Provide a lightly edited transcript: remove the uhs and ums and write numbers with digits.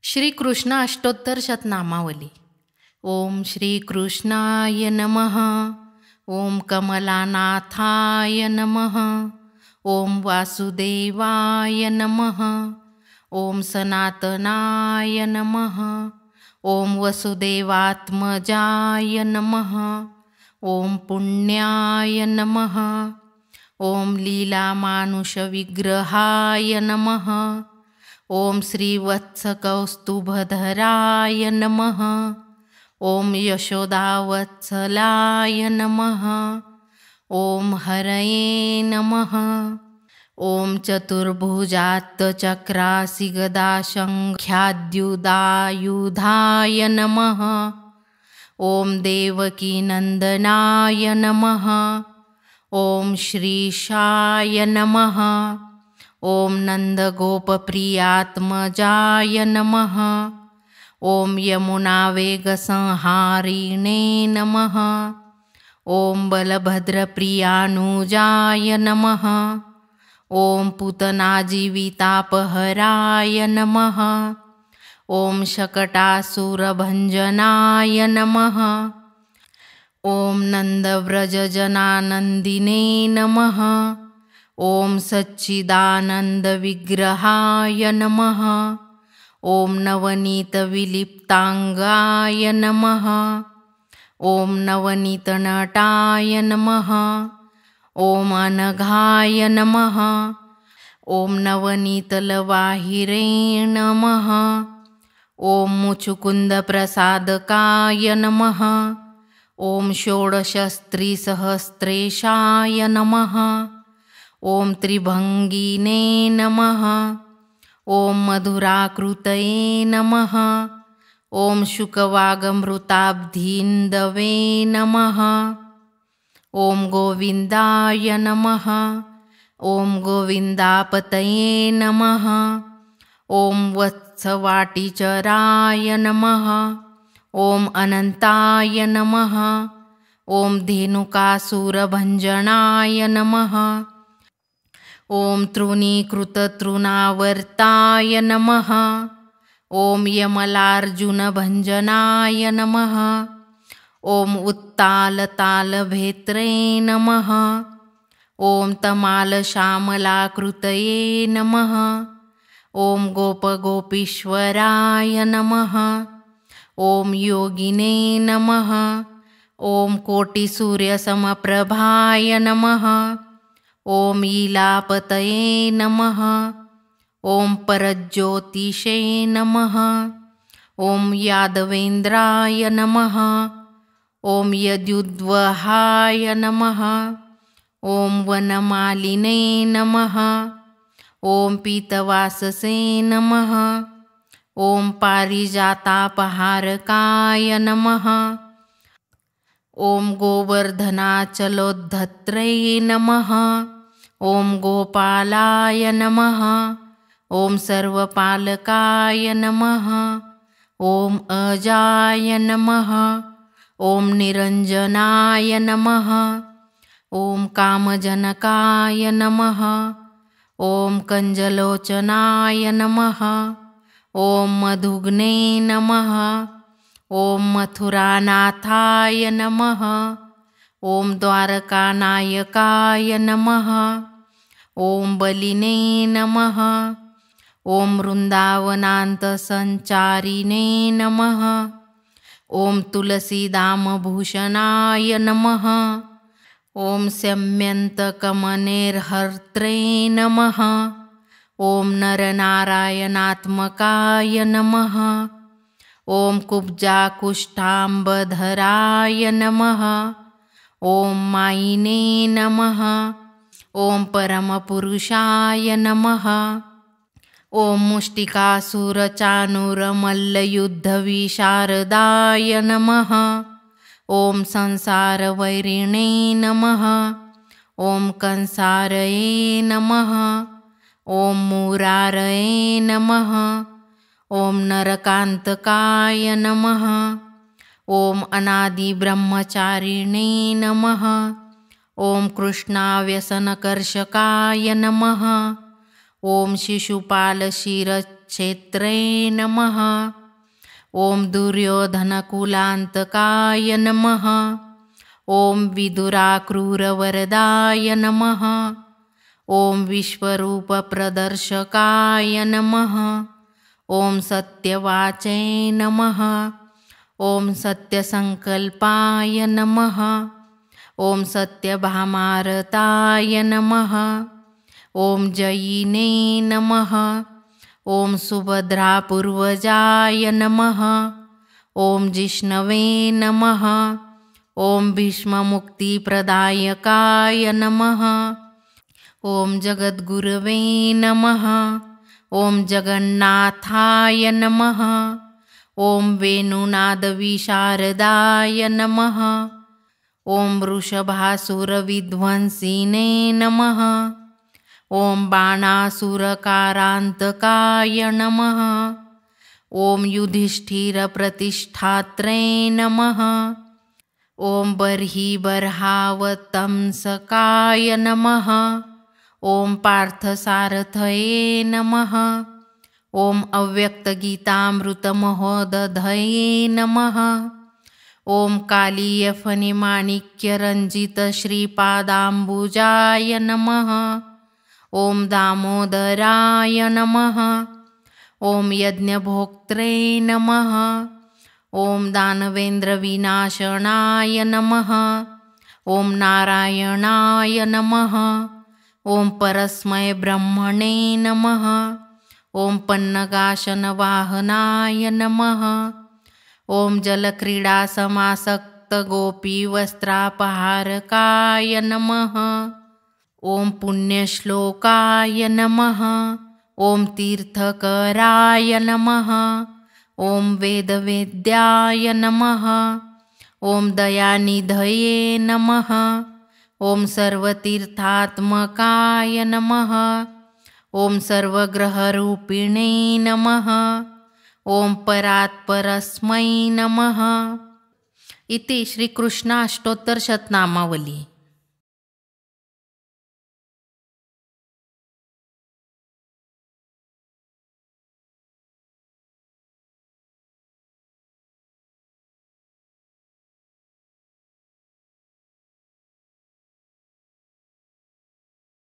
श्री कृष्ण अष्टोत्तर शतनामावली। ओम श्री कृष्णाय नमः। ओम कमलानाथाय नमः। ओम वासुदेवाय नमः। ओम सनातनाय नमः। ओम वसुदेवात्मजाय नमः। ओम पुण्याय नमः। ओम लीलामानुषविग्रहाय नमः। ओम श्रीवत्सकौस्तुभधराय नमः। ओम यशोदावत्सलाय नमः। ओम हरये नमः। ओम चतुर्भुजात्तचक्रासिगदाशङ्ख्याद्युदायुधाय नमः। ओम देवकीनन्दनाय नमः। ओम श्रीशाय नमः। ओम नन्दगोपप्रियात्मजाय नमः। ओम यमुनावेगसंहारिणे नमः। ओम बलभद्रप्रियानुजाय नमः। ओम पूतनाजीवितापहराय नमः। ओम शकटासुरभञ्जनाय नमः। ओम नन्दव्रजजनानन्दिने नमः। ओम सच्चिदानन्दविग्रहाय नमः। ओम नवनीतविलिप्ताङ्गाय नमः। ओम नवनीतनटाय नमः। ओम अनघाय नमः। ओम नवनीतलवाहिरे नमः। ओम मुचुकुन्दप्रसादकाय नमः। ओम षोडशस्त्रीसहस्रेशाय नमः। ओम त्रिभंगिने नमः। ओम मधुराकृतये नमः। ओम शुकवागमृताब्धिन्दवे नमः। ओम गोविन्दाय नमः। ओम गोविन्दापतये नमः। ओम वत्सवाटिचराय नमः। ओम अनन्ताय नमः। ओम धेनुकासुरभञ्जनाय नमः। ओम तृणीकृततृणावर्ताय नमः। ओम यमलार्जुनभञ्जनाय नमः। ओम उत्तालतालभेत्रे नमः। ओम तमालश्यामलाकृतये नमः। ओम गोपगोपीश्वराय नमः। ओम योगिने नमः। ओम कोटिसूर्यसमप्रभाय नमः। ओम ईलापतये नमः। ओम परज्योतिषे नमः। ओम यादवेन्द्राय नमः। ओम यद्युद्वहाय नमः। ओम वनमालिने नमः। ओम पीतवाससे नमः। ओम पारिजातापहारकाय नमः। ओम गोवर्धनाचलोद्धत्रे नमः। ओम गोपालाय नमः। ओम सर्वपालकाय नमः। ओम अजाय नमः। ओम निरञ्जनाय नमः। ओम कामजनकाय नमः। ओम कञ्जलोचनाय नमः। ओम मधुग्ने नमः। ओम मथुरानाथाय नमः। ओम द्वारकानायकाय नमः। ओम बलिने नमः। ओम वृन्दावनान्तसञ्चारिणे नमः। ओम तुलसीदामभूषणाय नमः। ओम शम्यन्तकमनेर्हर्त्रे नमः। ओम नरनारायणात्मकाय नमः। ओम कुब्जाकुष्ठाम्बधराय नमः। ओम मायिने नमः। ओम परमपुरुषाय नमः। ओम मुष्टिकासुरचाणूरमल्लयुद्धविशारदाय नमः। ओम संसारवैरिणे नमः। ओम कंसारये नमः। ओम मुरारये नमः। ओम नरकान्तकाय नमः। ओम अनादिब्रह्मचारिणे नमः। ओम कृष्णाव्यसनकर्षकाय नमः। ओम शिशुपालशिरश्छेदकाय कुरुक्षेत्रे नमः। ॐ दुर्योधनकुलान्तकाय नमः। ॐ विदुराक्रूरवरदाय नमः। ॐ विश्वरूपप्रदर्शकाय नमः। ॐ सत्यवाचे नमः। ॐ सत्यसङ्कल्पाय नमः। ॐ सत्यभामारताय नमः। ॐ जयिने नमः। ॐ सुभद्रापूर्वजाय नमः। ॐ जिष्णवे नमः। ॐ भीष्ममुक्तिप्रदायकाय नमः। ॐ जगद्गुरवे नमः। ॐ जगन्नाथाय नमः। ॐ वेणुनादविशारदाय नमः। ॐ वृषभासुरविध्वंसिने नमः। ॐ बाणासुरकारान्तकाय नमः। ॐ युधिष्ठिरप्रतिष्ठात्रे नमः। ॐ बर्हिबर्हावतंसकाय नमः। ॐ पार्थसारथये नमः। ॐ अव्यक्तगीतामृतमहोदधये नमः। ॐ कालीयफणिमाणिक्यरञ्जितश्रीपादाम्बुजाय नमः। ॐ दामोदराय नमः। ॐ यज्ञभोक्त्रे नमः। ॐ दानवेन्द्रविनाशनाय नमः। ॐ नारायणाय नमः। ॐ परस्मैब्रह्मणे नमः। ॐ पन्नगाशनवाहनाय नमः। ॐ जलक्रीडासमासक्तगोपीवस्त्रापहारकाय नमः। ॐ पुण्यश्लोकाय नमः। ॐ तीर्थकराय नमः। ॐ वेदवेद्याय नमः। ॐ दयानिधये नमः। ॐ सर्वतीर्थात्मकाय नमः। ॐ सर्वग्रहरूपिणे नमः। ॐ परात्परस्मै नमः। इति श्रीकृष्णाष्टोत्तरशतनामावली।